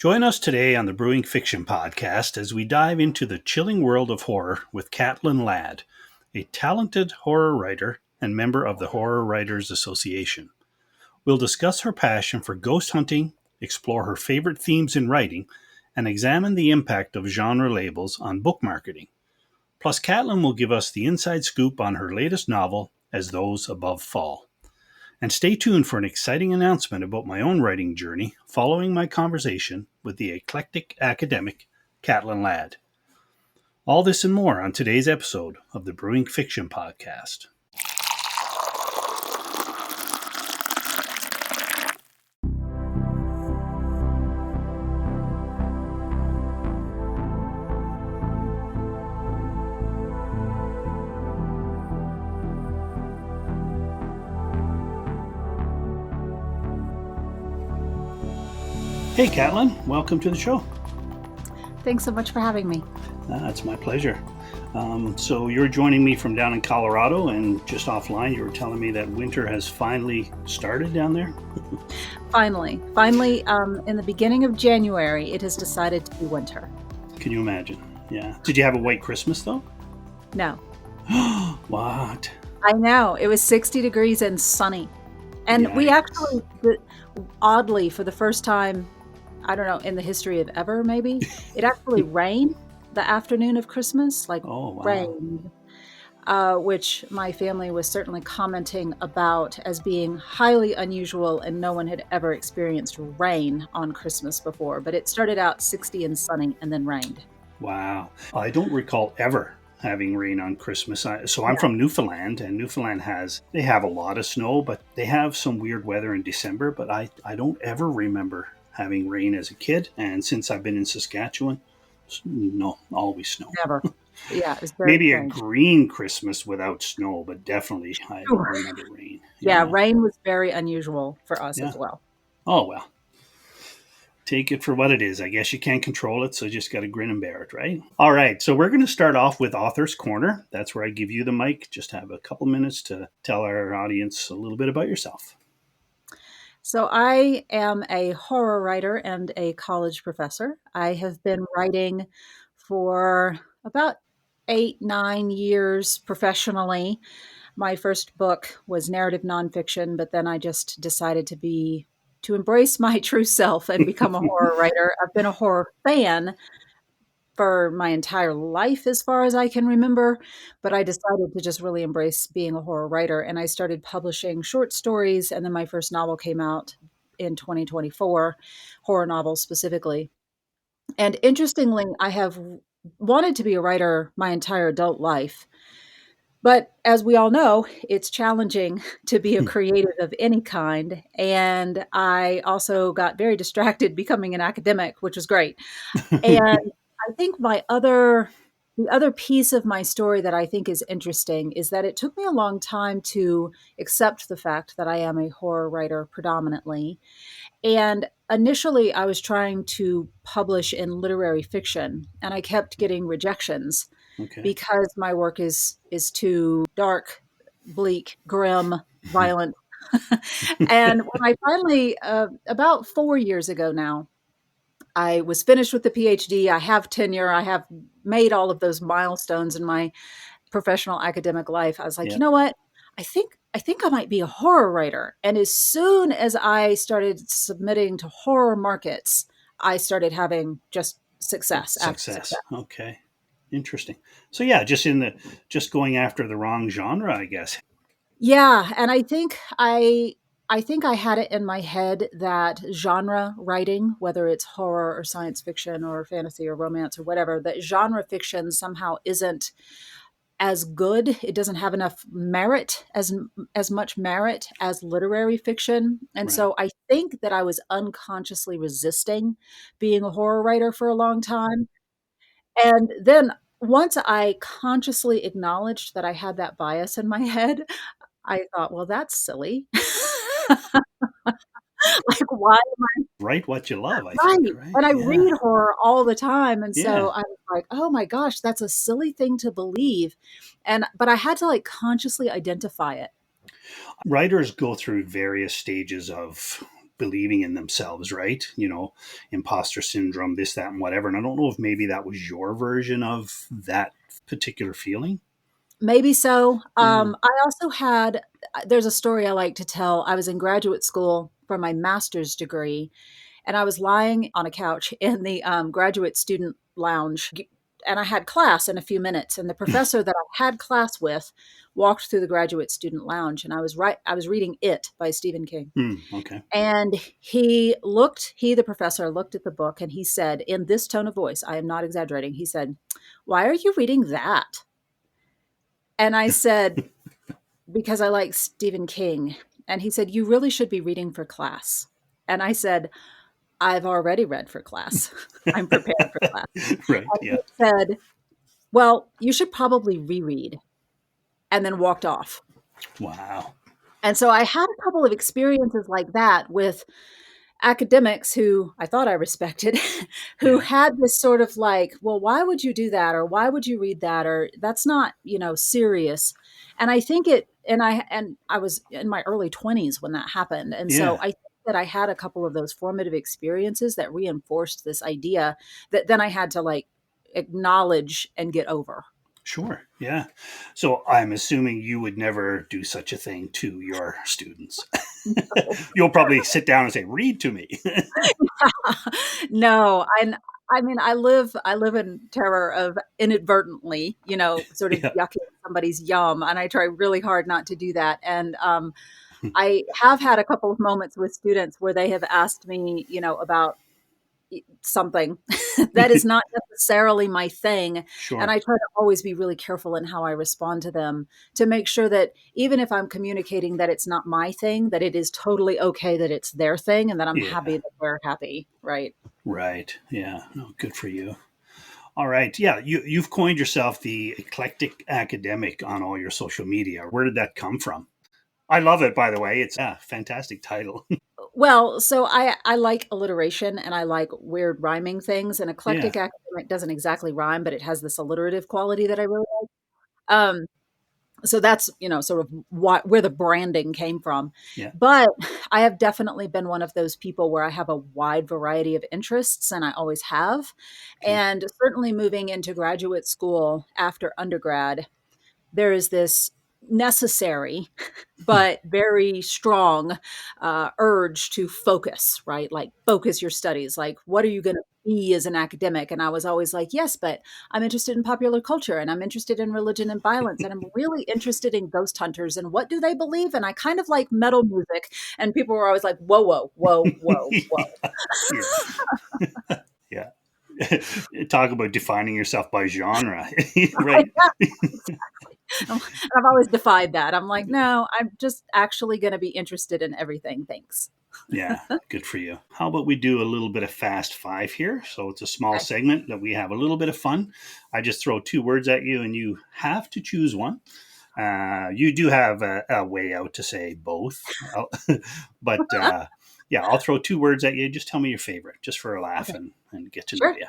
Join us today on the Brewing Fiction Podcast as we dive into the chilling world of horror with Catlyn Ladd, a talented horror writer and member of the Horror Writers Association. We'll discuss her passion for ghost hunting, explore her favorite themes in writing, and examine the impact of genre labels on book marketing. Plus, Catlyn will give us the inside scoop on her latest novel, As Those Above Fall. And stay tuned for an exciting announcement about my own writing journey following my conversation with the Eclectic Academic, Catlyn Ladd. All this and more on today's episode of the Brewing Fiction Podcast. Hey, Catlyn, welcome to the show. Thanks so much for having me. It's my pleasure. So you're joining me from down in Colorado, and just offline, you were telling me that winter has finally started down there? Finally, in the beginning of January, it has decided to be winter. Can you imagine? Yeah. Did you have a white Christmas, though? No. What? I know. It was 60 degrees and sunny. And Yikes. we actually, oddly, for the first time, I don't know, in the history of ever, maybe, it actually rained the afternoon of Christmas, rained, which my family was certainly commenting about as being highly unusual, and no one had ever experienced rain on Christmas before. But it started out 60 and sunny and then rained. Wow. I don't recall ever having rain on Christmas. I'm from Newfoundland, and Newfoundland they have a lot of snow, but they have some weird weather in December. But I don't ever remember having rain as a kid, and since I've been in Saskatchewan, no, always snow. Never. Yeah, it was very Maybe strange. A green Christmas without snow, but definitely I don't remember rain. Yeah, rain was very unusual for us as well. Oh, well. Take it for what it is. I guess you can't control it, so you just got to grin and bear it, right? All right, so we're going to start off with Author's Corner. That's where I give you the mic. Just have a couple minutes to tell our audience a little bit about yourself. So I am a horror writer and a college professor. I have been writing for about 8-9 years professionally. My first book was narrative nonfiction, but then I just decided to embrace my true self and become a horror writer. I've been a horror fan for my entire life, as far as I can remember, but I decided to just really embrace being a horror writer, and I started publishing short stories, and then my first novel came out in 2024, horror novels specifically. And interestingly, I have wanted to be a writer my entire adult life, but as we all know, it's challenging to be a creative of any kind, and I also got very distracted becoming an academic, which was great. And I think the other piece of my story that I think is interesting is that it took me a long time to accept the fact that I am a horror writer predominantly. And initially I was trying to publish in literary fiction, and I kept getting rejections because my work is too dark, bleak, grim, violent. And when I finally, about 4 years ago now, I was finished with the PhD. I have tenure. I have made all of those milestones in my professional academic life. I was like, you know what? I think I might be a horror writer. And as soon as I started submitting to horror markets, I started having just success. Okay. Interesting. So yeah, just going after the wrong genre, I guess. Yeah. And I think I had it in my head that genre writing, whether it's horror or science fiction or fantasy or romance or whatever, that genre fiction somehow isn't as good. It doesn't have enough merit, as much merit as literary fiction. And so I think that I was unconsciously resisting being a horror writer for a long time. And then once I consciously acknowledged that I had that bias in my head, I thought, well, that's silly. Like, why am I write what you love? I think, right? And I read horror all the time, and so I was like, "Oh my gosh, that's a silly thing to believe," but I had to consciously identify it. Writers go through various stages of believing in themselves, right? Imposter syndrome, this, that, and whatever. And I don't know if maybe that was your version of that particular feeling. Maybe so. Yeah. I also had, there's a story I like to tell. I was in graduate school for my master's degree, and I was lying on a couch in the graduate student lounge, and I had class in a few minutes. And the professor that I had class with walked through the graduate student lounge, and I was reading It by Stephen King. Okay. And the professor looked at the book, and he said, in this tone of voice, I am not exaggerating, he said, "Why are you reading that?" And I said, "Because I like Stephen King." And he said, "You really should be reading for class." And I said, "I've already read for class. I'm prepared for class." Right. And Yeah. he said, "Well, you should probably reread," and then walked off. Wow. And so I had a couple of experiences like that with academics who I thought I respected, who Yeah. had this sort of like, well, why would you do that? Or why would you read that? Or that's not, serious. And I think I was in my early 20s when that happened. And so Yeah. I think that I had a couple of those formative experiences that reinforced this idea that then I had to like acknowledge and get over. Sure. Yeah. So I'm assuming you would never do such a thing to your students. You'll probably sit down and say, "Read to me." No, I mean, I live in terror of inadvertently, sort of Yeah. yucking somebody's yum, and I try really hard not to do that. And I have had a couple of moments with students where they have asked me, about something that is not necessarily my thing, and Sure. I try to always be really careful in how I respond to them to make sure that even if I'm communicating that it's not my thing, that it is totally okay that it's their thing and that I'm Yeah. happy that they're happy, right? Right. Yeah. No, good for you. All right. Yeah. You've coined yourself the Eclectic Academic on all your social media. Where did that come from? I love it, by the way. It's a fantastic title. Well, so I like alliteration and I like weird rhyming things, and Yeah. eclectic academic doesn't exactly rhyme, but it has this alliterative quality that I really like. Um, so that's, sort of where the branding came from. Yeah. But I have definitely been one of those people where I have a wide variety of interests, and I always have. Okay. And certainly moving into graduate school after undergrad, there is this necessary but very strong urge to focus, right? Like focus your studies. Like, what are you going to be as an academic? And I was always like, yes, but I'm interested in popular culture and I'm interested in religion and violence. And I'm really interested in ghost hunters and what do they believe? And I kind of like metal music. And people were always like, whoa, whoa, whoa, whoa, whoa. Yeah. Yeah. Talk about defining yourself by genre, right? And I've always defied that. I'm like, no, I'm just actually going to be interested in everything. Thanks. Yeah, good for you. How about we do a little bit of fast five here? So it's a small Okay. segment that we have a little bit of fun. I just throw two words at you and you have to choose one. You do have a way out to say both. But yeah, I'll throw two words at you. Just tell me your favorite, just for a laugh Okay. and get to know Sure. you.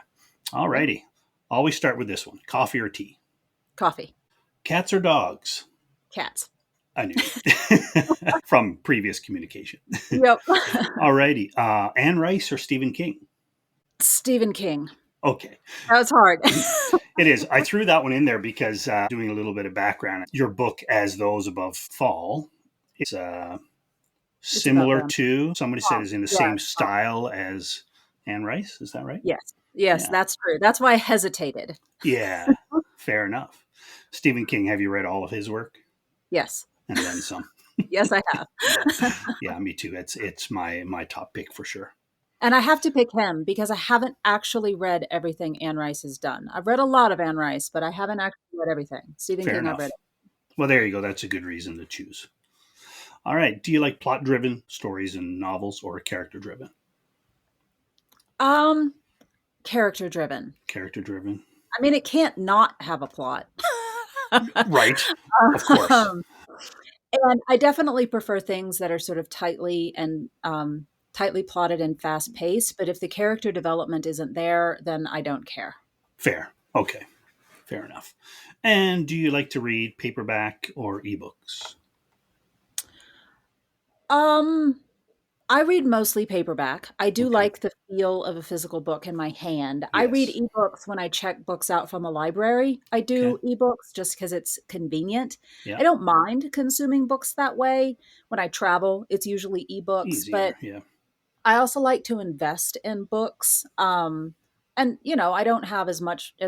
All Okay. righty. Always start with this one: coffee or tea? Coffee. Cats or dogs? Cats. I knew from previous communication. Yep. All righty. Anne Rice or Stephen King? Stephen King. Okay. That was hard. It is. I threw that one in there because doing a little bit of background, your book, As Those Above Fall, is It's about similar them. to, somebody said, Oh, is in the yeah. same style as Anne Rice. Is that right? Yes. Yes, Yeah. that's true. That's why I hesitated. Yeah. Fair enough. Stephen King, have you read all of his work? Yes. And then some. Yes, I have. Yeah. Yeah, me too. It's my top pick for sure. And I have to pick him because I haven't actually read everything Anne Rice has done. I've read a lot of Anne Rice, but I haven't actually read everything. Stephen Fair King, I've read enough. it. Well, there you go. That's a good reason to choose. All right. Do you like plot driven stories and novels or character driven? Um, Character driven. Character driven. I mean, it can't not have a plot. Right. Of course. Um, and I definitely prefer things that are sort of tightly plotted and fast paced. But if the character development isn't there, then I don't care. Fair. Okay. Fair enough. And do you like to read paperback or ebooks? Um, I read mostly paperback. I do Okay. like the feel of a physical book in my hand. I read Yes. ebooks when I check books out from a library. I Okay. do ebooks just because it's convenient. Yeah. I don't mind consuming books that way. When I travel, it's usually ebooks, but Easier. Yeah. I also like to invest in books. And I don't have as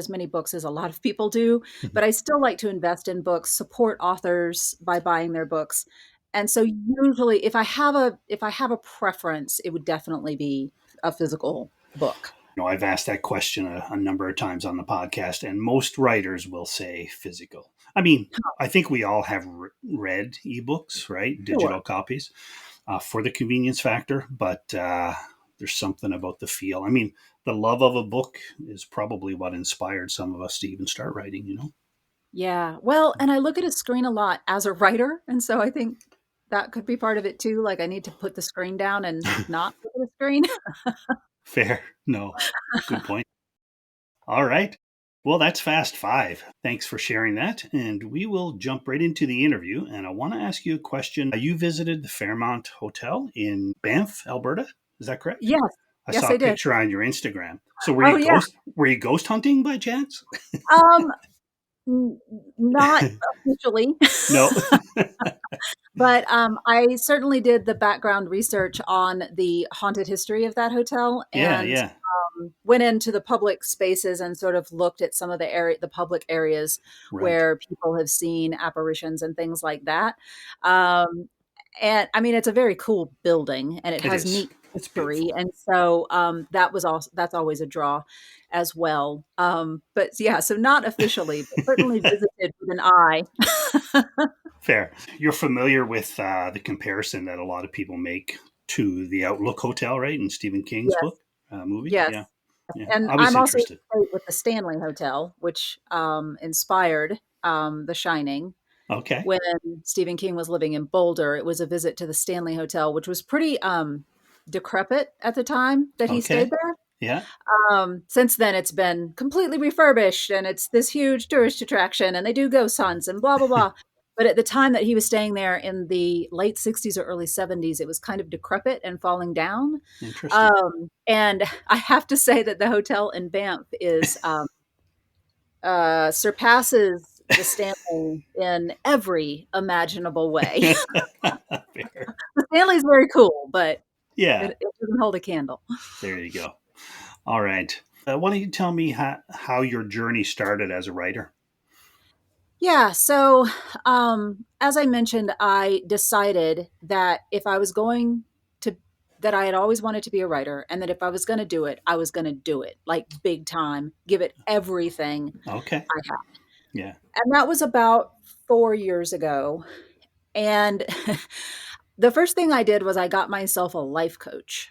many books as a lot of people do, but I still like to invest in books, support authors by buying their books. And so usually if I have a preference, it would definitely be a physical book. I've asked that question a number of times on the podcast, and most writers will say physical. I mean, I think we all have read ebooks, right? Sure. Digital copies for the convenience factor, but there's something about the feel. I mean, the love of a book is probably what inspired some of us to even start writing. Yeah. Well, and I look at a screen a lot as a writer, and so I think that could be part of it too. Like I need to put the screen down and not look at the screen. Fair. No. Good point. All right. Well, that's fast five. Thanks for sharing that. And we will jump right into the interview. And I want to ask you a question. You visited the Fairmont Hotel in Banff, Alberta. Is that correct? Yes. I Yes, saw a I did. picture on your Instagram. So Oh yeah. were you ghost hunting by chance? Um, not officially, No. but I certainly did the background research on the haunted history of that hotel Yeah, and yeah. went into the public spaces and sort of looked at some of the public areas Right. where people have seen apparitions and things like that. Um, and I mean, it's a very cool building and it It has is. neat It's history. beautiful. And so that's always a draw as well. But yeah, so not officially, but certainly visited with an eye. Fair. You're familiar with the comparison that a lot of people make to the Outlook Hotel, right? In Stephen King's Yes, book, movie. yes. Yeah. Yeah. And I was I'm also interested. stayed with the Stanley Hotel, which inspired The Shining. Okay. When Stephen King was living in Boulder, it was a visit to the Stanley Hotel, which was pretty decrepit at the time that he stayed Okay. there. Yeah. Since then, it's been completely refurbished and it's this huge tourist attraction, and they do ghost hunts and blah, blah, blah. But at the time that he was staying there in the late 60s or early 70s, it was kind of decrepit and falling down. Interesting. And I have to say that the hotel in Banff is surpasses the Stanley in every imaginable way. Fair. The Stanley's very cool, but Yeah. it doesn't hold a candle. There you go. All right. Why don't you tell me how your journey started as a writer? Yeah, so as I mentioned, I decided that if I was going to, that I had always wanted to be a writer, and that if I was going to do it, I was going to do it like big time, give it everything Okay. I had. Yeah. And that was about 4 years ago. And the first thing I did was I got myself a life coach.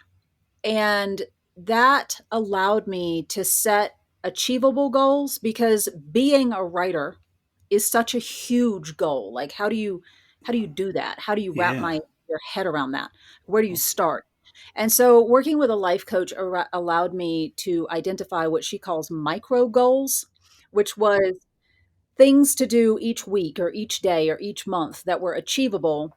And that allowed me to set achievable goals because being a writer is such a huge goal. Like how do you do that? How do you wrap Yeah. my your head around that? Where do you Okay. start? And so working with a life coach allowed me to identify what she calls micro goals, which was things to do each week or each day or each month that were achievable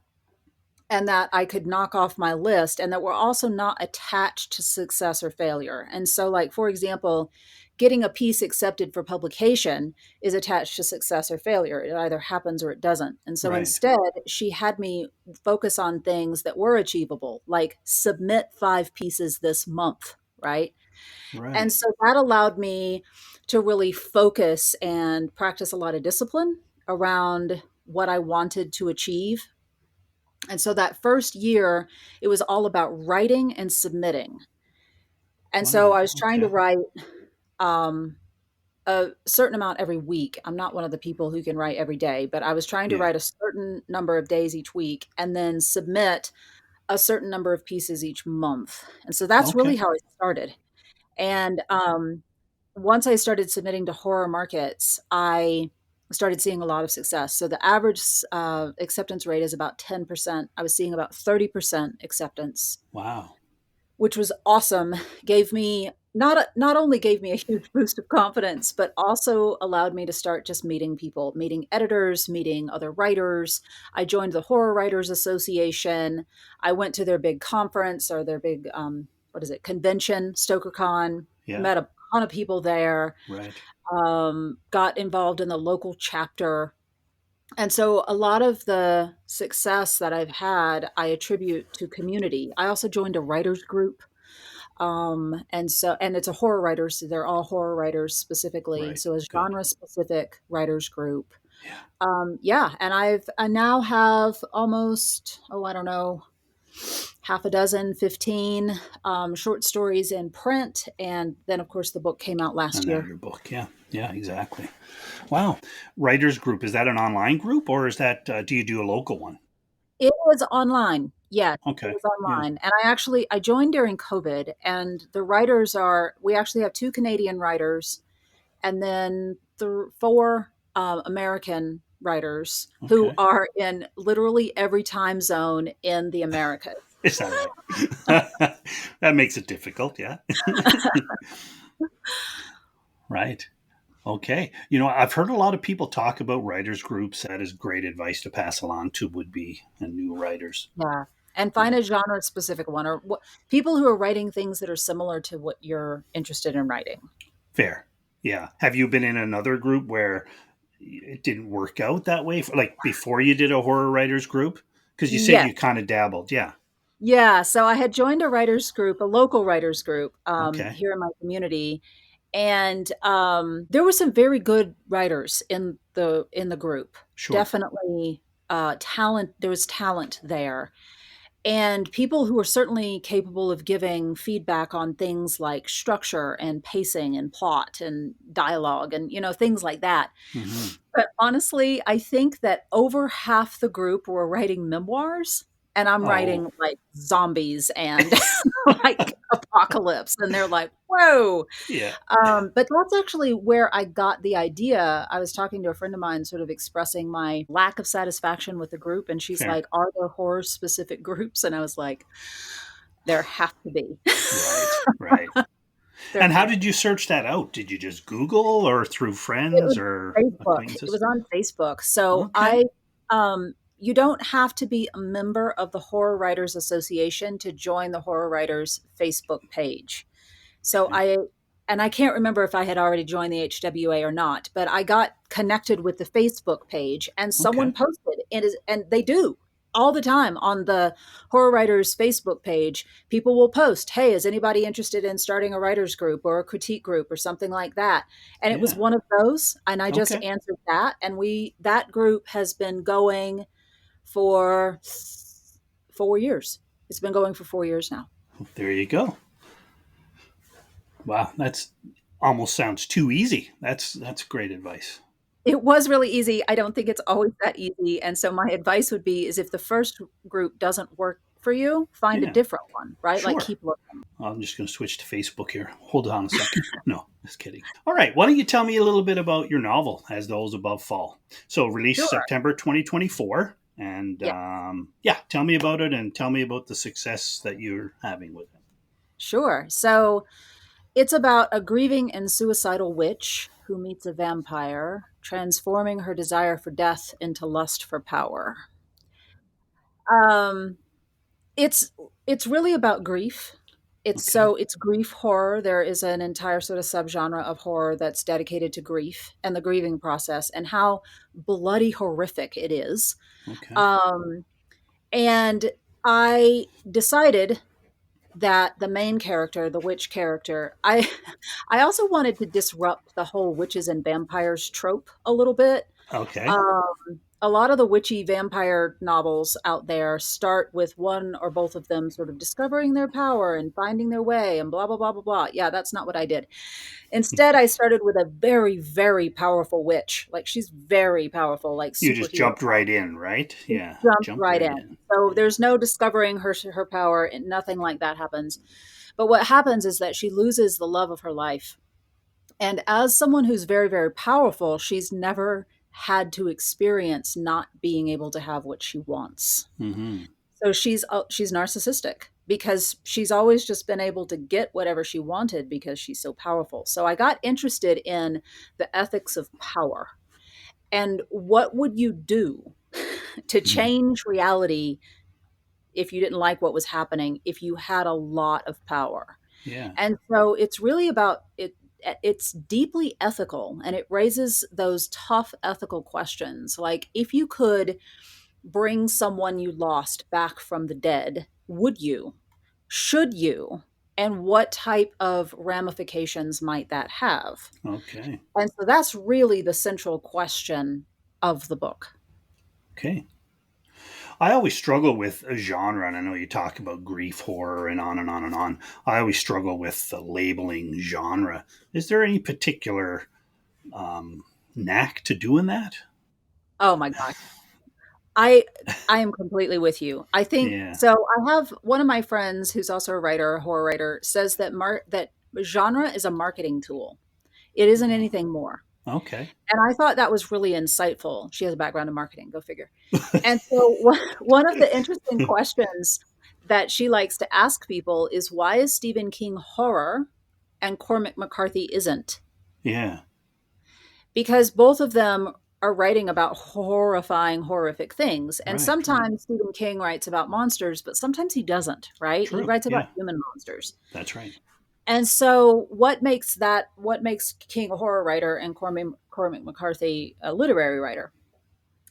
and that I could knock off my list and that were also not attached to success or failure. And so, like, for example, getting a piece accepted for publication is attached to success or failure. It either happens or it doesn't. And so Right. instead, she had me focus on things that were achievable, like submit 5 pieces this month, right? And Right. so that allowed me to really focus and practice a lot of discipline around what I wanted to achieve. And so that first year, it was all about writing and submitting. And so Wow. I was trying to Okay. write um, a certain amount every week. I'm not one of the people who can write every day, but I was trying to Yeah. write a certain number of days each week and then submit a certain number of pieces each month. And so that's really Okay. how I started. And once I started submitting to horror markets, I started seeing a lot of success. So the average acceptance rate is about 10%. I was seeing about 30% acceptance, Wow. which was awesome. Gave me not only gave me a huge boost of confidence, but also allowed me to start just meeting people, meeting editors, meeting other writers. I joined the Horror Writers Association. I went to their big conference or their big, what is it, convention, StokerCon, Yeah. met a ton of people there, Right. got involved in the local chapter. And so a lot of the success that I've had, I attribute to community. I also joined a writers group. And it's a horror writers, so they're all horror writers specifically. Right. So a Good. genre specific writers group. Yeah. Yeah. And I now have almost, I don't know, half a dozen, 15 short stories in print. And then, of course, the book came out last And now year. your book. Yeah. Yeah, exactly. Wow. Writers group. Is that an online group or is that, do you do a local one? It was online. Yes, it Okay. was Yeah. online. And I joined during COVID, and the writers we actually have two Canadian writers and then four American writers who Okay. are in literally every time zone in the Americas. Is that right? That makes it difficult. Yeah. Right. Okay. I've heard a lot of people talk about writers groups. That is great advice to pass along to would be and new writers. Yeah. And find Yeah. a genre specific one or people who are writing things that are similar to what you're interested in writing. Fair. Yeah. Have you been in another group where it didn't work out that way? Like before you did a horror writers group? Because you said Yes. you kind of dabbled. Yeah. Yeah. So I had joined a writers group, a local writers group Okay. here in my community. And there were some very good writers in the group. Sure. Definitely talent. There was talent there, and people who were certainly capable of giving feedback on things like structure and pacing and plot and dialogue and things like that. Hmm. But honestly, I think that over half the group were writing memoirs, and I'm Oh, writing like zombies and like apocalypse, and they're like, "Whoa!" yeah. Yeah. But that's actually where I got the idea. I was talking to a friend of mine, sort of expressing my lack of satisfaction with the group, and she's Fair. like, "Are there horror specific groups?" And I was like, "There have to be." Right. Right. There And how have. did you search that out? Did you just Google or through It friends was or Facebook. It acquaintances? was on Facebook. So Okay. you don't have to be a member of the Horror Writers Association to join the Horror Writers Facebook page. So Okay. I can't remember if I had already joined the HWA or not, but I got connected with the Facebook page and someone Okay. posted and they do all the time on the Horror Writers Facebook page. People will post, "Hey, is anybody interested in starting a writers group or a critique group or something like that?" And it was Yeah. one of those, and I just Okay. answered that, and that group has been going for 4 years. It's been going for 4 years now. There you go. Wow. That's almost sounds too easy. That's great advice. It was really easy. I don't think it's always that easy. And so my advice would be is if the first group doesn't work for you, find a Yeah. different one, right? Like Sure. keep looking. I'm just going to switch to Facebook here. Hold on a second. No, just kidding. All right. Why don't you tell me a little bit about your novel, As Those Above Fall? So, released Sure. September 2024. And Yeah, yeah, tell me about it and tell me about the success that you're having with it. sure. So it's about a grieving and suicidal witch who meets a vampire, transforming her desire for death into lust for power. Um, it's really about grief. Okay. It's grief horror. There is an entire sort of subgenre of horror that's dedicated to grief and the grieving process and how bloody horrific it is. Okay. Um, and I decided that the main character, the witch character, I also wanted to disrupt the whole witches and vampires trope a little bit. Okay. A lot of the witchy vampire novels out there start with one or both of them sort of discovering their power and finding their way and blah, blah, blah, blah, blah. Yeah, that's not what I did. Instead, I started with a very, very powerful witch. Like she's very powerful, like You just superhero. jumped right in, right? She Yeah. jumped Jumped right right in. in. So Yeah. there's no discovering her power, and nothing like that happens. But what happens is that she loses the love of her life. And as someone who's very, very powerful, she's never had to experience not being able to have what she wants. Mm-hmm. So she's narcissistic. because she's always just been able to get whatever she wanted because she's so powerful. So I got interested in the ethics of power and what would you do to Mhm. change reality if you didn't like what was happening, if you had a lot of power. Yeah. And so it's really about it. It's deeply ethical and it raises those tough ethical questions. Like, if you could bring someone you lost back from the dead, would you? Should you? And what type of ramifications might that have? Okay. And so that's really the central question of the book. Okay. I always struggle with a genre, and I know you talk about grief horror and on and on and on. I always struggle with the labeling genre. Is there any particular knack to doing that? Oh my gosh. I I am completely with you. I think Yeah. so. I have one of my friends who's also a writer, a horror writer, says that that genre is a marketing tool. It isn't anything more. Okay. And I thought that was really insightful. She has a background in marketing, go figure. And so one of the interesting questions that she likes to ask people is, why is Stephen King horror and Cormac McCarthy isn't? Yeah. Because both of them are writing about horrifying, horrific things. And Right. Right. sometimes Stephen King writes about monsters, but sometimes he doesn't, right? He True. writes about Yeah. human monsters. That's right. And so what makes King a horror writer and Cormac McCarthy a literary writer?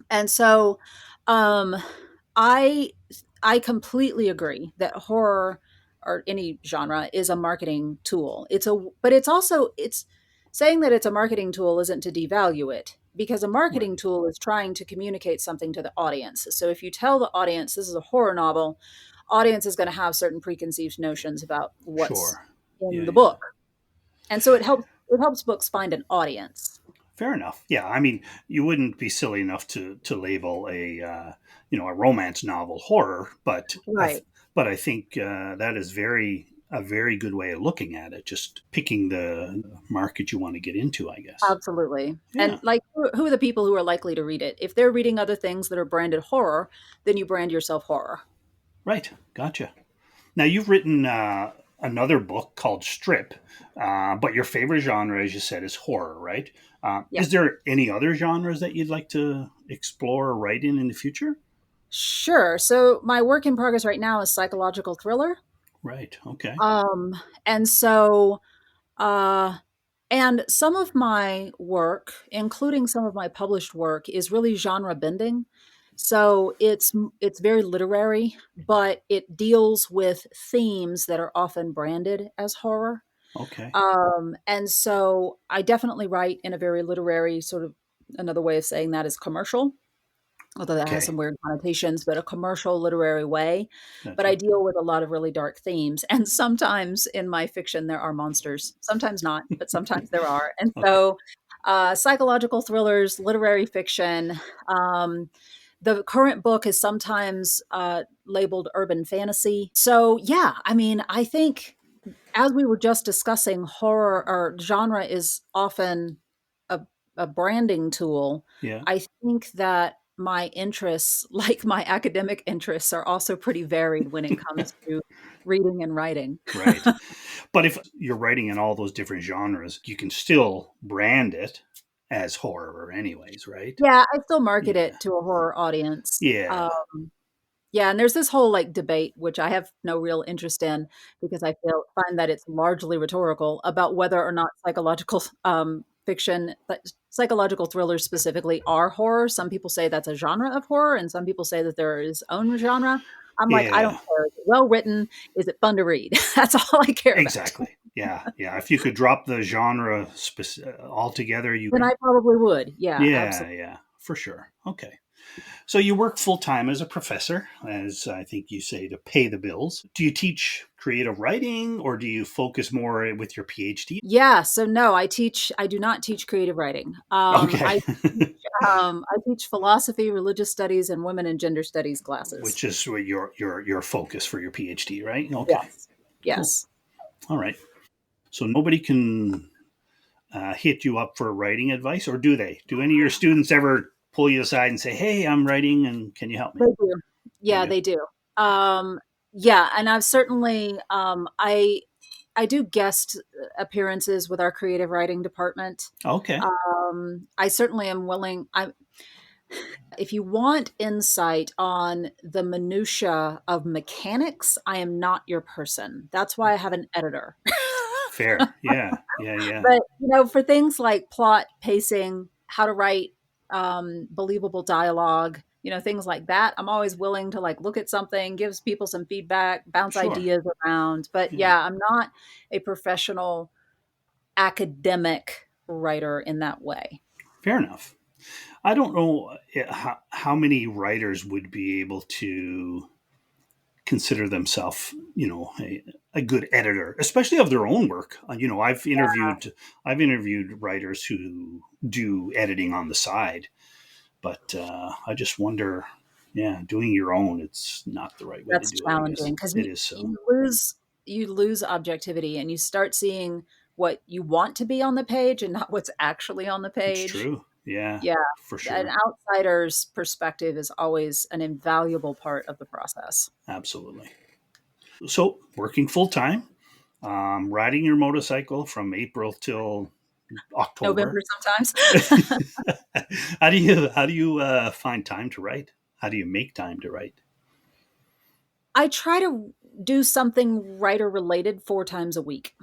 And so um I I completely agree that horror or any genre is a marketing tool. But it's also it's saying that it's a marketing tool isn't to devalue it, because a Right. marketing tool is trying to communicate something to the audience. So if you tell the audience this is a horror novel, audience is going to have certain preconceived notions about what's Sure. in Yeah. the Yeah. book. And so it helps books find an audience. Fair enough. Yeah, I mean, you wouldn't be silly enough to label a a romance novel horror, but Right. but I think that is a very good way of looking at it. Just picking the market you want to get into, I guess. Absolutely. Yeah. And like, who are the people who are likely to read it? If they're reading other things that are branded horror, then you brand yourself horror. Right. Gotcha. Now you've written another book called Strip, but your favorite genre, as you said, is horror, right? Yeah. Is there any other genres that you'd like to explore or write in the future? Sure. So my work in progress right now is psychological thriller. Right. Okay. Um, and so, uh, and some of my work, including some of my published work, is really genre bending. So it's very literary, but it deals with themes that are often branded as horror. Okay. And so I definitely write in a very literary sort of, another way of saying that is commercial, although that has Okay. some weird connotations, but a commercial literary way. But I Gotcha. deal with a lot of really dark themes. And sometimes in my fiction, there are monsters. Sometimes not, but sometimes there are. And Okay. so psychological thrillers, literary fiction. The current book is sometimes labeled urban fantasy. So, yeah, I mean, I think, as we were just discussing, horror or genre is often a, a branding tool. Yeah. I think that my interests, like my academic interests, are also pretty varied when it comes to reading and writing. Right. But if you're writing in all those different genres, you can still brand it as horror, anyways, right? Yeah, I still market Yeah. it to a horror audience. Yeah. Yeah, and there's this whole like debate, which I have no real interest in, because find that it's largely rhetorical, about whether or not psychological fiction, but psychological thrillers specifically, are horror. Some people say that's a genre of horror, and some people say that there is own genre. I'm like, I don't Yeah. care. Is it well written? Is it fun to read? That's all I care about. Exactly. Yeah. Yeah. If you could drop the genre altogether, you. Then I probably would. Yeah, Yeah. absolutely. Yeah. For sure. Okay. So you work full time as a professor, as I think you say, to pay the bills. Do you teach creative writing, or do you focus more with your PhD? Yeah, so no, I do not teach creative writing. Okay. I teach philosophy, religious studies, and women and gender studies classes. Which is what your focus for your PhD, right? Okay. Yes. Cool. Yes. All right. So nobody can hit you up for writing advice, or do they? Do any of your students ever pull you aside and say, "Hey, I'm writing, and can you help me?" They do. They Yeah, do. they do. Um, Yeah, and I've certainly I do guest appearances with our creative writing department. Okay, I certainly am willing. If you want insight on the minutia of mechanics, I am not your person. That's why I have an editor. fair. Yeah, yeah, yeah. But for things like plot, pacing, how to write believable dialogue, things like that, I'm always willing to like look at something, gives people some feedback, bounce Sure. ideas around. But Yeah, yeah, I'm not a professional academic writer in that way. fair enough. I don't know how many writers would be able to consider themselves, a good editor, especially of their own work. I've interviewed writers who do editing on the side, but I just wonder, yeah, doing your own, it's not the right way to That's do it. I guess challenging because it you, is. So you lose you lose objectivity and you start seeing what you want to be on the page and not what's actually on the it's page. true. Yeah, Yeah, for an sure. outsider's perspective is always an invaluable part of the process. Absolutely. So working full time, riding your motorcycle from April till October. November sometimes. How do you find time to write? How do you make time to write? I try to do something writer related 4 times a week.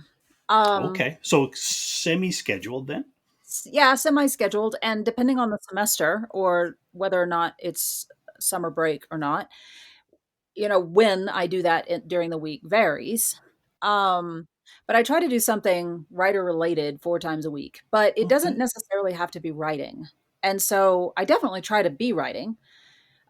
Um, Okay, so semi-scheduled then. yeah, semi-scheduled, and depending on the semester or whether or not it's summer break or not, when I do that during the week varies. Um, but I try to do something writer related 4 times a week, but it doesn't Okay, necessarily have to be writing. And so I definitely try to be writing.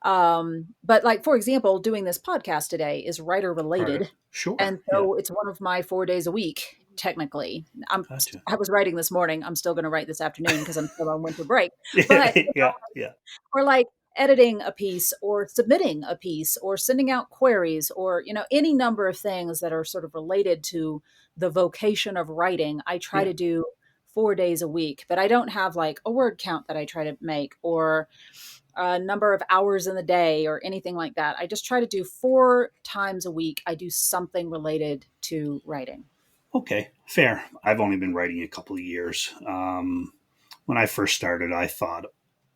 But like, for example, doing this podcast today is writer part of related. sure. And Yeah, so it's one of my 4 days a week, technically. gotcha. I was writing this morning. I'm still going to write this afternoon because I'm still on winter break. Yeah, But yeah, yeah. or like editing a piece or submitting a piece or sending out queries or any number of things that are sort of related to the vocation of writing, I try Yeah. to do 4 days a week, but I don't have like a word count that I try to make or a number of hours in the day or anything like that. I just try to do 4 times a week I do something related to writing. Okay, fair. I've only been writing a couple of years. When I first started, I thought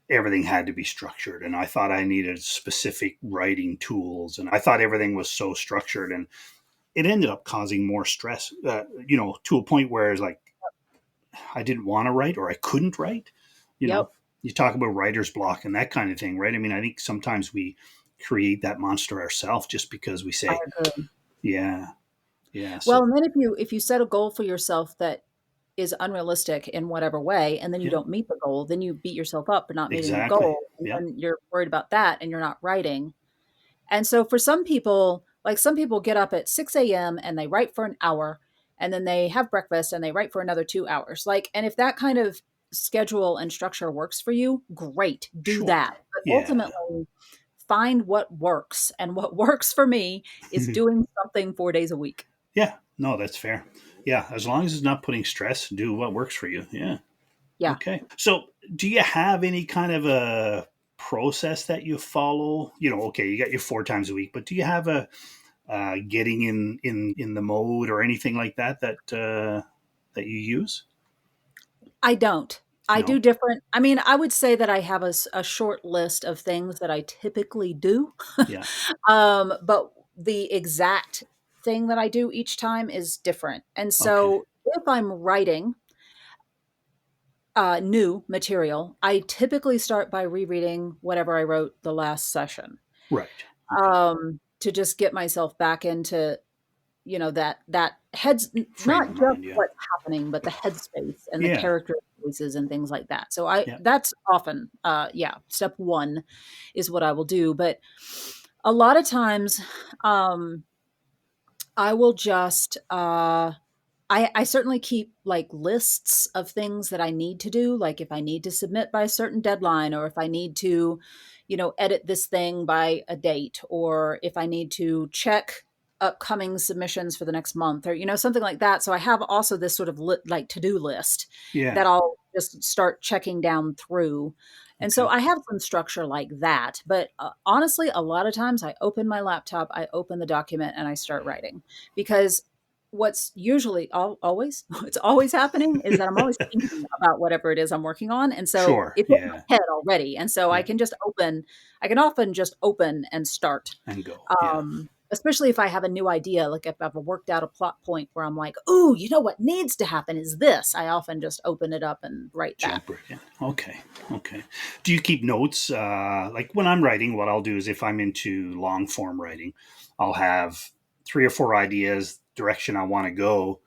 everything had to be structured, and I thought I needed specific writing tools, and I thought everything was so structured, and it ended up causing more stress. To a point where it's like I didn't want to write or I couldn't write. You Yep, know, you talk about writer's block and that kind of thing, right? I mean, I think sometimes we create that monster ourselves just because we I say, agree. yeah, yeah. Well, So and then if you set a goal for yourself that is unrealistic in whatever way, and then you yeah, don't meet the goal, then you beat yourself up for not meeting the exactly. goal, and Yeah, then you're worried about that, and you're not writing. And so for some people, like some people get up at 6 a.m. and they write for an hour, and then they have breakfast and they write for another 2 hours. Like, and if that kind of schedule and structure works for you, great, do that. sure. But Yeah. ultimately, find what works. And what works for me is doing something 4 days a week. Yeah. No, that's fair. Yeah. As long as it's not putting stress, do what works for you. Yeah. Yeah. Okay. So, do you have any kind of a process that you follow? Okay, you got your 4 times a week, but do you have a getting in the mode or anything like that you use? I don't. I do No. different. I mean, I would say that I have a short list of things that I typically do. Yeah. But the exact thing that I do each time is different. And Okay. so if I'm writing new material, I typically start by rereading whatever I wrote the last session, Right. Okay. to just get myself back into that heads Frame not of just mind. Yeah. what's happening, but the headspace and the Yeah. character voices and things like that. So I Yeah. that's often step one is what I will do. But a lot of times um I will just I certainly keep like lists of things that I need to do, like if I need to submit by a certain deadline, or if I need to, edit this thing by a date, or if I need to check upcoming submissions for the next month, or something like that. So I have also this sort of like to-do list Yeah. that I'll just start checking down through. And so Okay. I have some structure like that. But honestly, a lot of times I open my laptop, I open the document, and I start writing because what's usually always what's always happening is that I'm always thinking about whatever it is I'm working on. And so Sure. it's in Yeah. my head already. And so Yeah. I can often just open and start. And go. Yeah. Especially if I have a new idea, like if I've worked out a plot point where I'm like, "Ooh, you know what needs to happen is this." I often just open it up and write that. Jump right in. Okay. Okay. Do you keep notes? Like when I'm writing, what I'll do is if I'm into long form writing, I'll have 3 or 4 ideas, direction I want to go.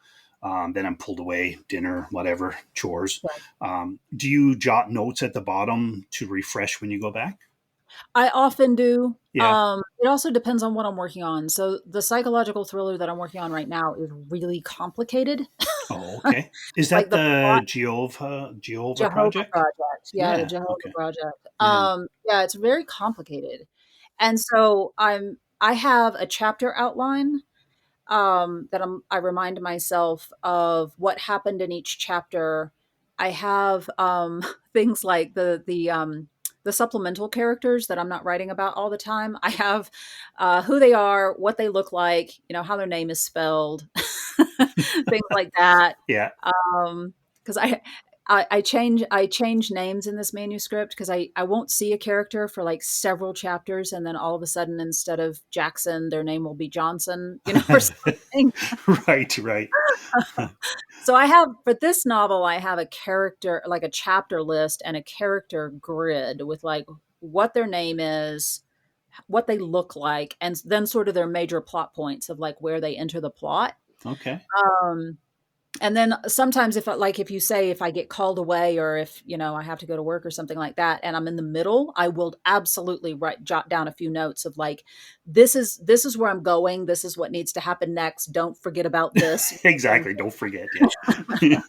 Then I'm pulled away, dinner, whatever, chores. Right. Do you jot notes at the bottom to refresh when you go back? I often do. Yeah. It also depends on what I'm working on. So the psychological thriller that I'm working on right now is really complicated. Oh, okay. Is Like that the the plot Jehovah Jehovah Project? Project. Yeah, the Yeah. Jehovah Okay. Project. Yeah. Yeah, it's very complicated. And so I have a chapter outline that I remind myself of what happened in each chapter. I have things like the supplemental characters that I'm not writing about all the time. I have who they are, what they look like, how their name is spelled, things like that. Yeah. Because I change names in this manuscript because I won't see a character for like several chapters, and then all of a sudden, instead of Jackson, their name will be Johnson, or something. Right. Right. So I have for this novel, I have a character like a chapter list and a character grid with like what their name is, what they look like, and then sort of their major plot points of like where they enter the plot. Okay. Um, and then sometimes if you say if I get called away or if I have to go to work or something like that and I'm in the middle, I will absolutely jot down a few notes of like this is where I'm going, this is what needs to happen next, don't forget about this. And Exactly. Don't forget. Yeah.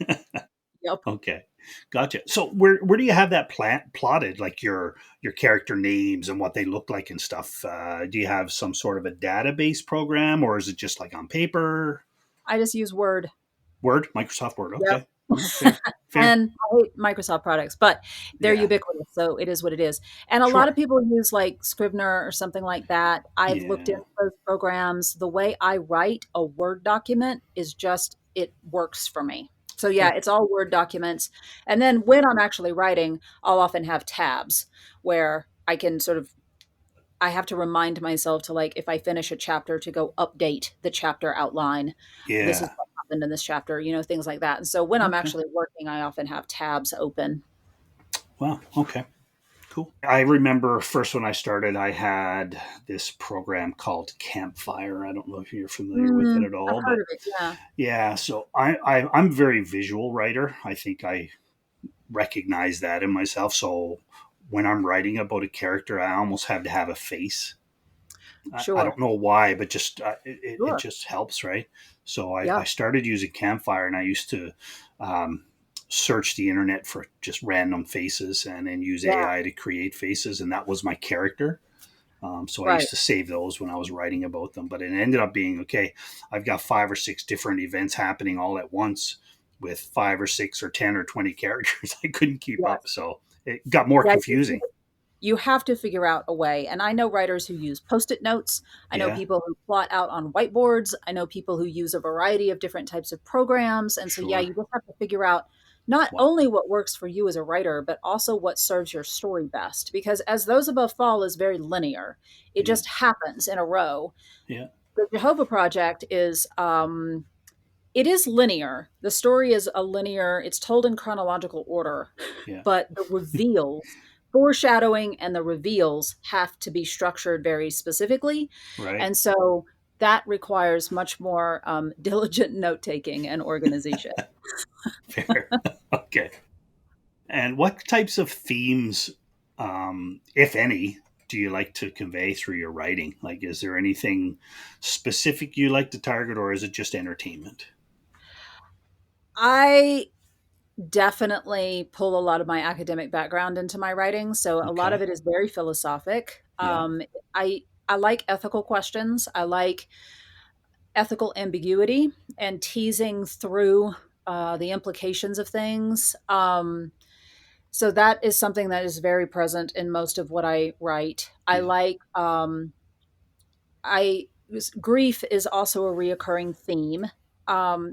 yep. Okay. Gotcha. So where do you have that plotted, like your character names and what they look like and stuff? Do you have some sort of a database program, or is it just like on paper? I just use Word. Word, Microsoft Word. Yep. Okay. Fair. Fair. And I hate Microsoft products, but they're Yeah. ubiquitous, so it is what it is. And a lot of Sure. people use like Scrivener or something like that. I've looked Yeah. into those programs. The way I write a Word document is just it works for me. So yeah, Okay. it's all Word documents. And then when I'm actually writing, I'll often have tabs where I have to remind myself to like if I finish a chapter to go update the chapter outline. This is Yeah. what happened in this chapter, things like that. And so when I'm Okay. actually working, I often have tabs open. Wow. Okay. Cool. I remember first when I started, I had this program called Campfire. I don't know if you're familiar with it at I've all, heard but of it. Yeah. yeah. So I'm a very visual writer. I think I recognize that in myself. So when I'm writing about a character, I almost have to have a face. I Sure. don't know why, but just it Sure. just helps, right? So I Yeah. started using Campfire, and I used to um, search the internet for just random faces, and then use Yeah. AI to create faces, and that was my character. So I Right. used to save those when I was writing about them, but it ended up being okay. I've got 5 or 6 different events happening all at once with 5 or 6 or 10 or 20 characters. I couldn't keep up, Yes. so it got more Yeah. confusing. You have to figure out a way. And I know writers who use post-it notes. I know Yeah, people who plot out on whiteboards. I know people who use a variety of different types of programs. And so, yeah, sure. you just have to figure out not Wow. only what works for you as a writer, but also what serves your story best. Because as Those Above Fall is very linear, it Yeah, just happens in a row. yeah, The Jehovah Project it is linear. The story is a linear, it's told in chronological order, yeah. but the reveals, foreshadowing and the reveals have to be structured very specifically. Right. And so that requires much more diligent note taking and organization. Fair. Okay. And what types of themes, if any, do you like to convey through your writing? Like, is there anything specific you like to target, or is it just entertainment? I definitely pull a lot of my academic background into my writing. So a lot of Okay. it is very philosophic. Yeah. I like ethical questions. I like ethical ambiguity and teasing through the implications of things. So that is something that is very present in most of what I write. I Yeah. like I grief is also a reoccurring theme.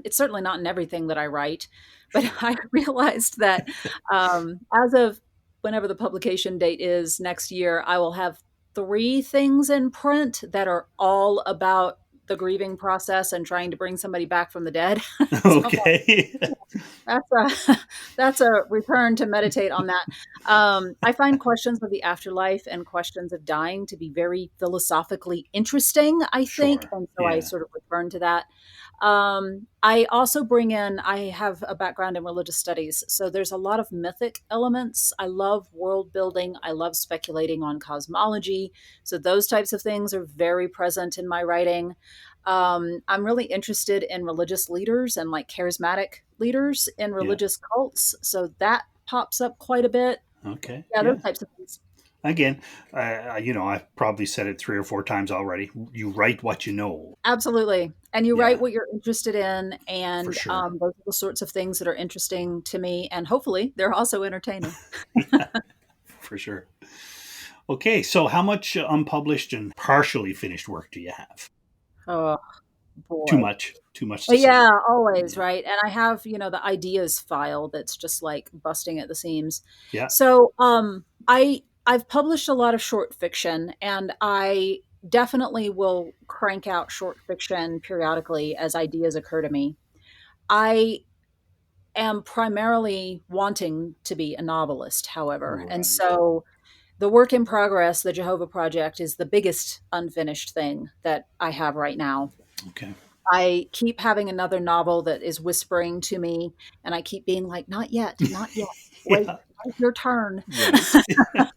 It's certainly not in everything that I write, but Sure. I realized that as of whenever the publication date is next year, I will have three things in print that are all about the grieving process and trying to bring somebody back from the dead. So I'm like, Okay. that's a that's a return to meditate on that. I find questions of the afterlife and questions of dying to be very philosophically interesting, I think, Sure. and so I Yeah. sort of return to that. I also bring in, I have a background in religious studies, so there's a lot of mythic elements. I love world building. I love speculating on cosmology. So those types of things are very present in my writing. I'm really interested in religious leaders and like charismatic leaders in Yeah. religious cults. So that pops up quite a bit. Okay. Yeah, those Yeah. types of things. Again, I've probably said it 3 or 4 times already. You write what you know. Absolutely. And you write Yeah, what you're interested in. for And sure. those are the sorts of things that are interesting to me. And hopefully they're also entertaining. Yeah, for sure. Okay, so how much unpublished and partially finished work do you have? Oh, Too boy. much. Too much to But say. yeah, always, Yeah. right? And I have, the ideas file that's just like busting at the seams. Yeah. So, I've published a lot of short fiction and I definitely will crank out short fiction periodically as ideas occur to me. I am primarily wanting to be a novelist, however. And Right. so the work in progress, the Jehovah Project, is the biggest unfinished thing that I have right now. Okay. I keep having another novel that is whispering to me, and I keep being like, not yet, not yet. Wait, Yeah. wait your turn. Right.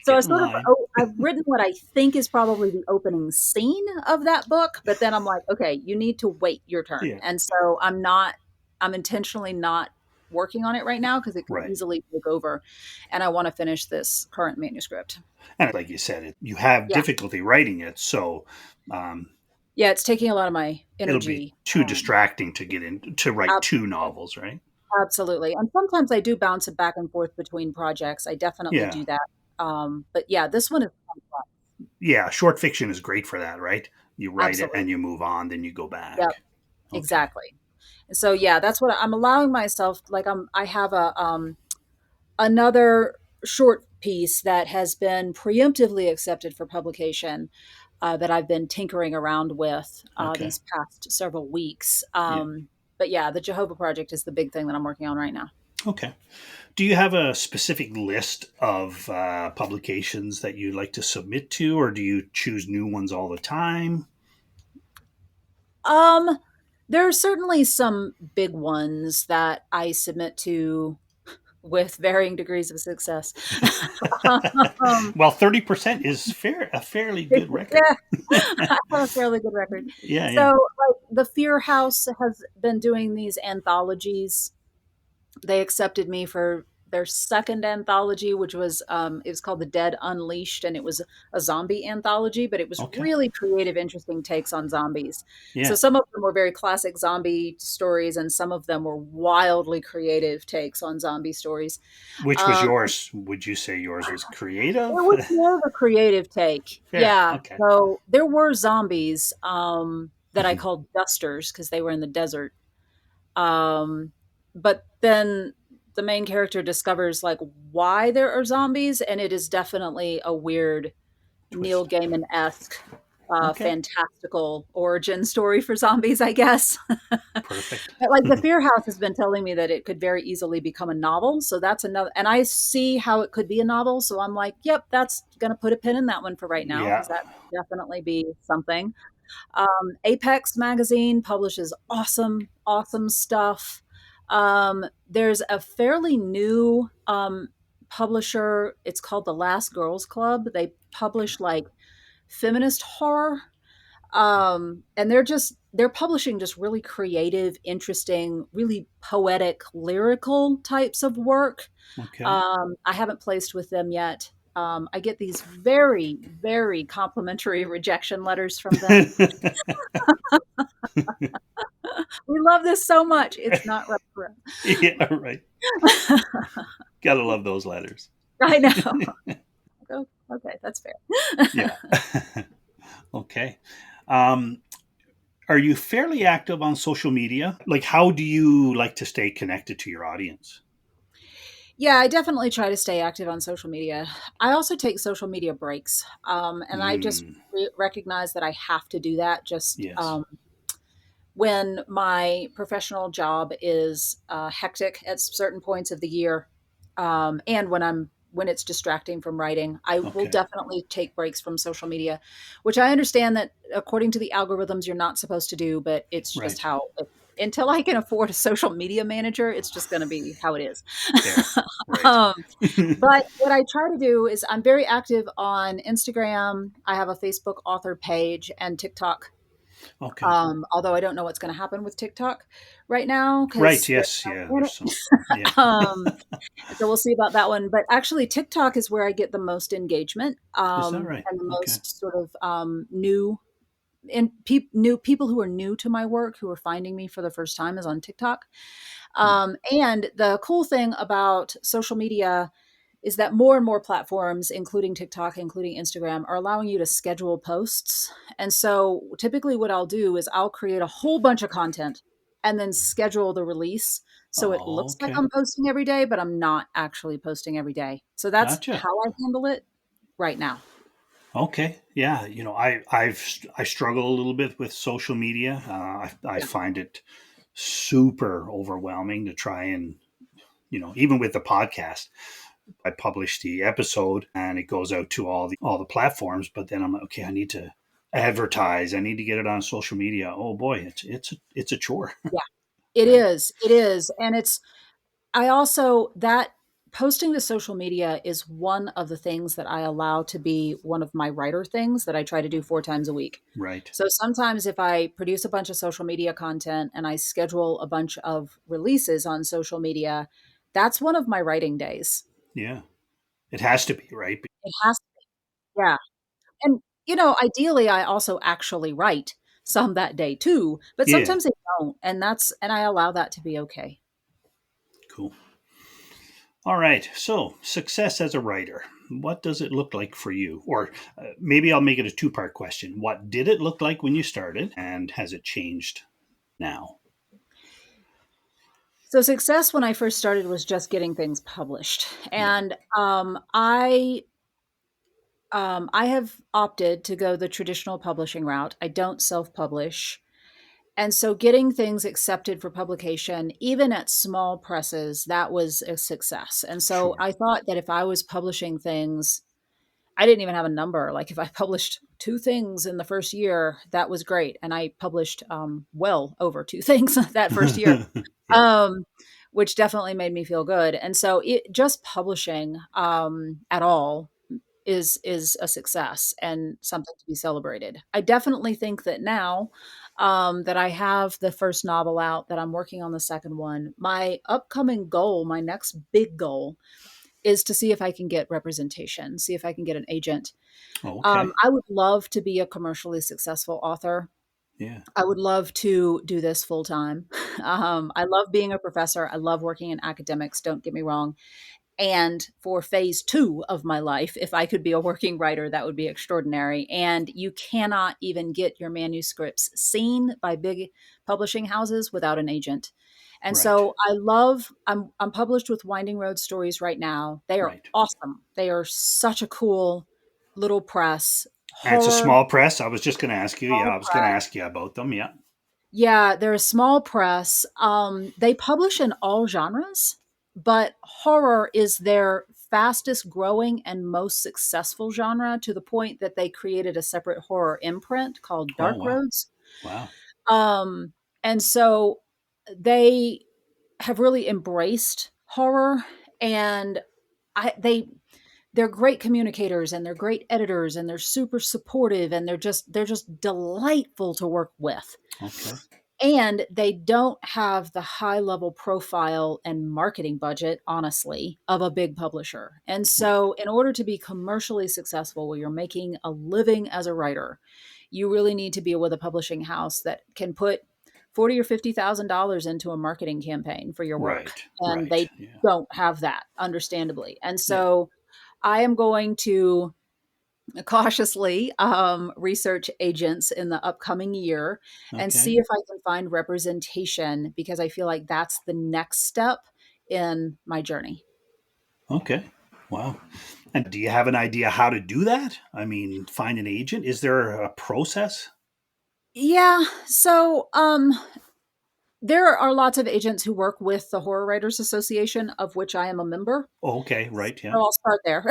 So Get in line. I've written what I think is probably the opening scene of that book, but then I'm like, okay, you need to wait your turn. Yeah. And so I'm intentionally not working on it right now because it could Right. easily take over. And I want to finish this current manuscript. And like you said, you have Yeah. difficulty writing it, so um, Yeah, it's taking a lot of my it'll be energy. too distracting to get in to write two Absolutely. novels, right? Absolutely. And sometimes I do bounce it back and forth between projects. I definitely Yeah. do that. But yeah, this one is complex. Yeah. Short fiction is great for that, right? You write it Absolutely. and you move on, then you go Yep, back. Okay. exactly. So yeah, that's what I'm allowing myself. Like I have a another short piece that has been preemptively accepted for publication that I've been tinkering around with Okay. these past several weeks. Yeah. But yeah, the Jehovah Project is the big thing that I'm working on right now. Okay. Do you have a specific list of publications that you like to submit to, or do you choose new ones all the time? Um, there are certainly some big ones that I submit to with varying degrees of success. um, Well, 30% is a fairly good record. yeah, I have a fairly good record. Yeah, So, yeah. like, the Fear House has been doing these anthologies. They accepted me for their second anthology, which was it was called The Dead Unleashed, and it was a zombie anthology, but it was Okay. really creative, interesting takes on zombies. So Yeah. some of them were very classic zombie stories, and some of them were wildly creative takes on zombie stories. Which was Um, yours? Would you say yours was it creative? was more of a creative take. Yeah. Yeah. Okay. So there were zombies that I Mhm. called dusters because they were in the desert. Um, but then the main character discovers like why there are zombies, and it is definitely a weird Neil Twist. Gaiman esque, Okay. fantastical origin story for zombies, I guess. Perfect. But like the Fear House has been telling me that it could very easily become a novel, so that's another. And I see how it could be a novel, so I'm like, yep, that's gonna put a pin in that one for right now Yeah. because that definitely be something. Apex magazine publishes awesome, awesome stuff. There's a fairly new publisher. It's called the Last Girls Club. They publish like feminist horror. And they're publishing just really creative, interesting, really poetic, lyrical types of work. Okay. I haven't placed with them yet. I get these very, very complimentary rejection letters from them. We love this so much. It's not right for Yeah, right. Gotta love those letters. us. I know. Oh, okay, that's fair. Yeah. Okay. Um, are you fairly active on social media? Like, how do you like to stay connected to your audience? Yeah, I definitely try to stay active on social media. I also take social media breaks, and I just Mm, recognize that I have to do that. Just yes. when my professional job is hectic at certain points of the year, and when it's distracting from writing, I will Okay. definitely take breaks from social media, which I understand that according to the algorithms you're not supposed to do, but it's just Right. how. Until I can afford a social media manager, it's just going to be how it is. Fair. Right. um, but what I try to do is I'm very active on Instagram. I have a Facebook author page and TikTok. Okay. Although I don't know what's going to happen with TikTok right now Right. because Yes. Yeah. There's some. Yeah. um, so we'll see about that one. But actually, TikTok is where I get the most engagement Is that right? and the Okay. most sort of new people who are new to my work who are finding me for the first time is on TikTok. Hmm. And the cool thing about social media is that more and more platforms, including TikTok, including Instagram, are allowing you to schedule posts. And so typically what I'll do is I'll create a whole bunch of content and then schedule the release. So it Oh, looks like okay. I'm posting every day, but I'm not actually posting every day. So that's Gotcha. how I handle it right now. Okay. Yeah. I struggle a little bit with social media. I Yeah. find it super overwhelming to try and, even with the podcast, I publish the episode and it goes out to all the platforms, but then I'm like, okay, I need to advertise. I need to get it on social media. Oh boy, it's a chore, Yeah. It right? is. It is. And I also, that posting to social media is one of the things that I allow to be one of my writer things that I try to do 4 times a week. Right. So sometimes if I produce a bunch of social media content and I schedule a bunch of releases on social media, that's one of my writing days. Yeah. It has to be, right? It has to be. Yeah. And, ideally, I also actually write some that day too, but Yeah. sometimes I don't. And I allow that to be okay. Cool. All right. So, success as a writer. What does it look like for you? Or maybe I'll make it a two-part question. What did it look like when you started, and has it changed now? So success when I first started was just getting things published. Yeah. And I have opted to go the traditional publishing route. I don't self-publish. And so getting things accepted for publication, even at small presses, that was a success. And so Sure. I thought that if I was publishing things, I didn't even have a number. Like if I published 2 things in the first year, that was great. And I published well over 2 things that first year, Yeah. um, which definitely made me feel good. And so just publishing at all is a success and something to be celebrated. I definitely think that now that I have the first novel out, that I'm working on the second one, my upcoming goal, my next big goal, is to see if I can get representation, see if I can get an agent. Oh, okay. I would love to be a commercially successful author. Yeah. I would love to do this full time. I love being a professor. I love working in academics. Don't get me wrong. And for phase 2 of my life, if I could be a working writer, that would be extraordinary. And you cannot even get your manuscripts seen by big publishing houses without an agent. And Right. so I'm published with Winding Road Stories right now. They are Right. awesome. They are such a cool little press, And it's a horror, small press. I was just going to ask you. Yeah, small I was going to press. ask you about them. Yeah. Yeah, they're a small press. They publish in all genres, but horror is their fastest growing and most successful genre to the point that they created a separate horror imprint called Oh, Dark wow. Roads. Wow. Um, and so they have really embraced horror, and they they're great communicators and they're great editors and they're super supportive and they're just delightful to work with. Okay. And they don't have the high level profile and marketing budget, honestly, of a big publisher. And Right. so, in order to be commercially successful, where you're making a living as a writer, you really need to be with a publishing house that can put $40 or $50,000 into a marketing campaign for your work, Right. and Right. they Yeah. don't have that, understandably. And Yeah. so I am going to cautiously research agents in the upcoming year and Okay. see if I can find representation, because I feel like that's the next step in my journey. Okay. Wow. And do you have an idea how to do that? I mean, find an agent? Is there a process? Yeah. So, there are lots of agents who work with the Horror Writers Association, of which I am a member. Oh, okay. Right. So Yeah. I'll start there.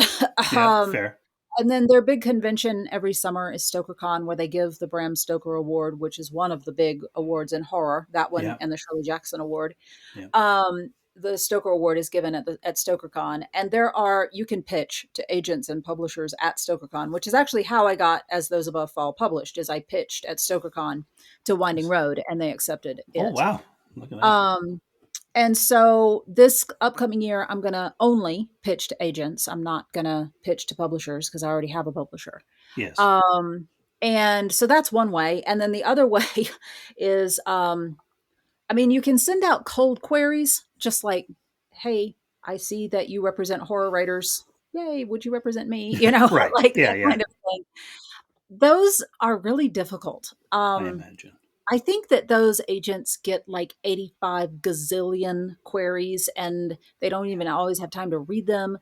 Yeah. um, Fair. and then their big convention every summer is StokerCon, where they give the Bram Stoker Award, which is one of the big awards in horror. That one Yeah. and the Shirley Jackson Award. Yeah. The Stoker Award is given at StokerCon, and you can pitch to agents and publishers at StokerCon, which is actually how I got As Those Above Fall published. Is I pitched at StokerCon to Winding Road, and they accepted Oh, it. wow. Look at that. Um, and so this upcoming year, I'm going to only pitch to agents. I'm not going to pitch to publishers because I already have a publisher. Yes. Um, and so that's one way. And then the other way is, I mean, you can send out cold queries, just like, hey, I see that you represent horror writers. Yay, would you represent me? Right. Like Yeah. that Yeah. kind of thing. Those are really difficult. I imagine. I think that those agents get like 85 gazillion queries, and they don't even always have time to read them.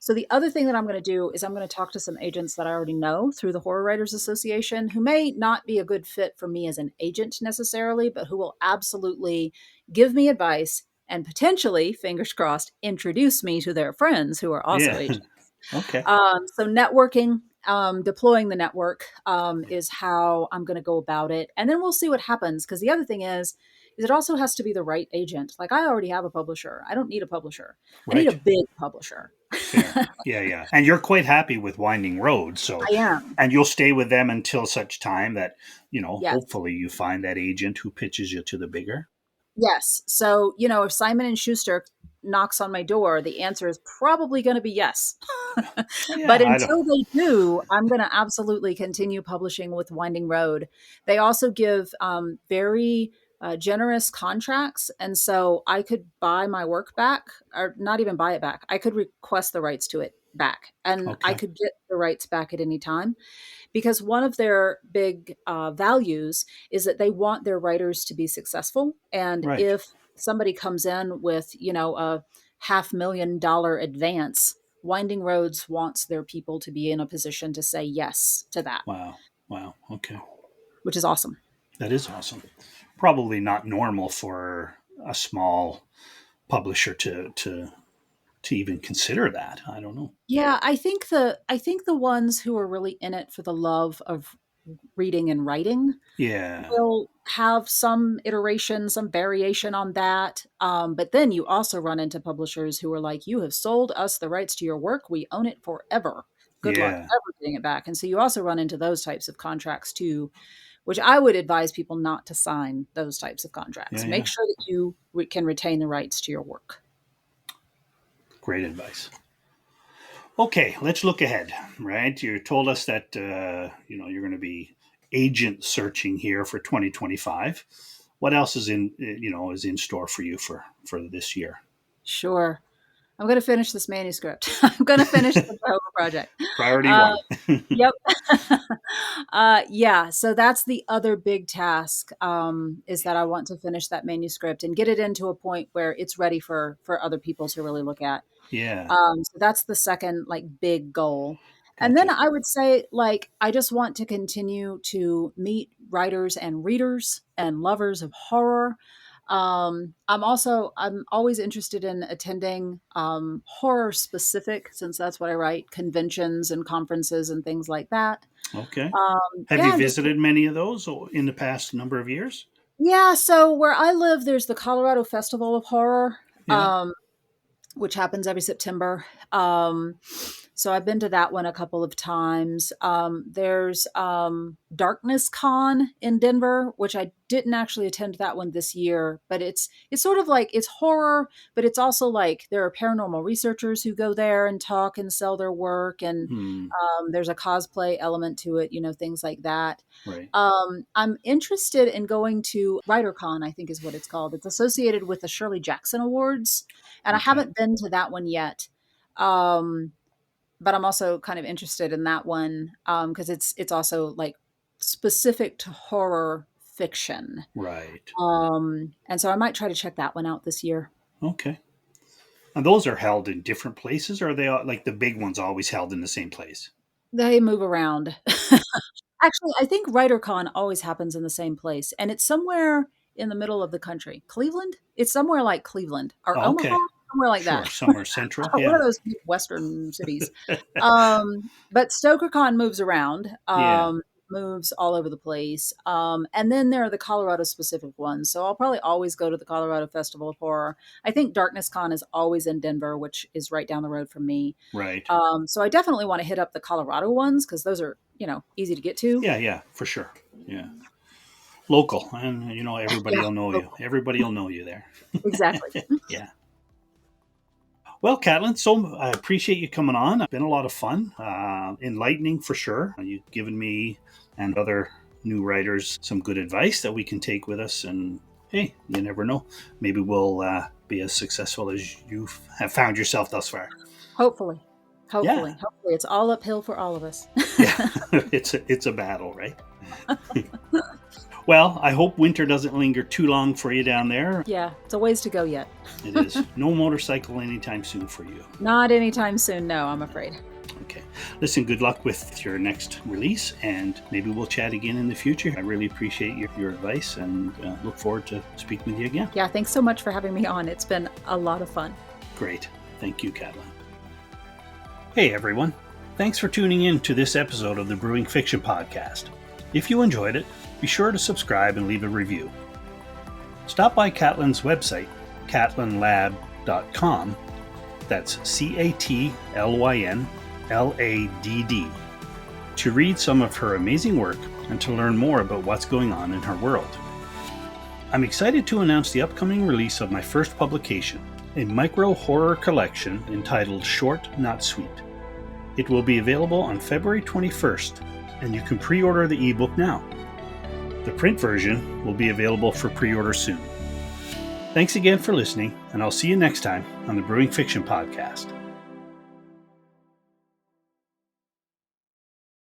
So the other thing that I'm going to do is I'm going to talk to some agents that I already know through the Horror Writers Association, who may not be a good fit for me as an agent necessarily, but who will absolutely give me advice and potentially, fingers crossed, introduce me to their friends who are also Yeah. agents. Okay. So networking, deploying the network is how I'm going to go about it. And then we'll see what happens. Because the other thing is it also has to be the right agent. Like, I already have a publisher. I don't need a publisher. I need a Right. big publisher. Fair. Yeah. Yeah. And you're quite happy with Winding Road. So, I am. and you'll stay with them until such time that, Yes. hopefully you find that agent who pitches you to the bigger. Yes. So, if Simon and Schuster knocks on my door, the answer is probably going to be yes. Oh, yeah. But I don't. until they do, I'm going to absolutely continue publishing with Winding Road. They also give very generous contracts. And so I could buy my work back, or not even buy it back. I could request the rights to it back, and I Okay. could get the rights back at any time, because one of their big values is that they want their writers to be successful. And Right. if somebody comes in with, a $500,000 advance, Winding Roads wants their people to be in a position to say yes to that, Wow. Wow. Okay. which is awesome. That is awesome. Probably not normal for a small publisher to even consider that. I don't know. Yeah, I think the ones who are really in it for the love of reading and writing Yeah. will have some iteration, some variation on that. But then you also run into publishers who are like, you have sold us the rights to your work. We own it forever. Good luck Yeah. ever getting it back. And so you also run into those types of contracts too, which I would advise people not to sign those types of Yeah. contracts. Yeah. Make sure that you can retain the rights to your work. Great advice. Okay, let's look ahead. Right, you told us that you're going to be agent searching here for 2025. What else is in store for you for this year? Sure. I'm going to finish this manuscript. I'm going to finish the Jehovah Project. Priority Uh, one. Yep. Yeah. So that's the other big task, is that I want to finish that manuscript and get it into a point where it's ready for other people to really look at. Yeah. So that's the second big goal. And then Gotcha. I would say I just want to continue to meet writers and readers and lovers of horror. I'm always interested in attending horror specific, since that's what I write, conventions and conferences and things like that. Okay. Have you Yeah, and just visited many of those in the past number of years? yeah. So where I live, there's the Colorado Festival of Horror, Yeah. which happens every September. Um, So I've been to that one a couple of times. There's Darkness Con in Denver, which I didn't actually attend that one this year, but it's sort of like it's horror, but it's also like there are paranormal researchers who go there and talk and sell their work, and Hmm. there's a cosplay element to it, things like that. Right. I'm interested in going to WriterCon, I think is what it's called. It's associated with the Shirley Jackson Awards, and I Okay. haven't been to that one yet. Um, but I'm also kind of interested in that one because it's also like specific to horror fiction. Right. And so I might try to check that one out this year. Okay. And those are held in different places, or are they like the big ones always held in the same place? They move around. Actually, I think WriterCon always happens in the same place, and it's somewhere in the middle of the country. Cleveland? It's somewhere like Cleveland or Oh, Omaha, okay. somewhere like Sure. that. Somewhere central. One of Yeah. those big western cities. But StokerCon moves around, Yeah. moves all over the place. And then there are the Colorado specific ones. So I'll probably always go to the Colorado Festival of Horror. I think Darkness Con is always in Denver, which is right down the road from me. Right. So I definitely want to hit up the Colorado ones because those are, easy to get to. Yeah. Yeah. For sure. Yeah. Local, and everybody Yeah, will know you. local. Everybody will know you there. Exactly. Yeah. Well, Catlin, so I appreciate you coming on. It's been a lot of fun, enlightening for sure. You've given me and other new writers some good advice that we can take with us. And hey, you never know. Maybe we'll be as successful as you have found yourself thus far. Hopefully. Yeah. Hopefully. It's all uphill for all of us. Yeah. It's a battle, right? Well, I hope winter doesn't linger too long for you down there. Yeah, it's a ways to go yet. It is. No motorcycle anytime soon for you. Not anytime soon, no, I'm afraid. Okay. Listen, good luck with your next release, and maybe we'll chat again in the future. I really appreciate your advice and look forward to speaking with you again. Yeah, thanks so much for having me on. It's been a lot of fun. Great. Thank you, Catlin. Hey, everyone. Thanks for tuning in to this episode of the Brewing Fiction Podcast. If you enjoyed it, be sure to subscribe and leave a review. Stop by Catlyn's website, catlynladd.com. That's CATLYNLADD, to read some of her amazing work and to learn more about what's going on in her world. I'm excited to announce the upcoming release of my first publication, a micro horror collection entitled Short Not Sweet. It will be available on February 21st, and you can pre-order the ebook now. The print version will be available for pre-order soon. Thanks again for listening, and I'll see you next time on the Brewing Fiction Podcast.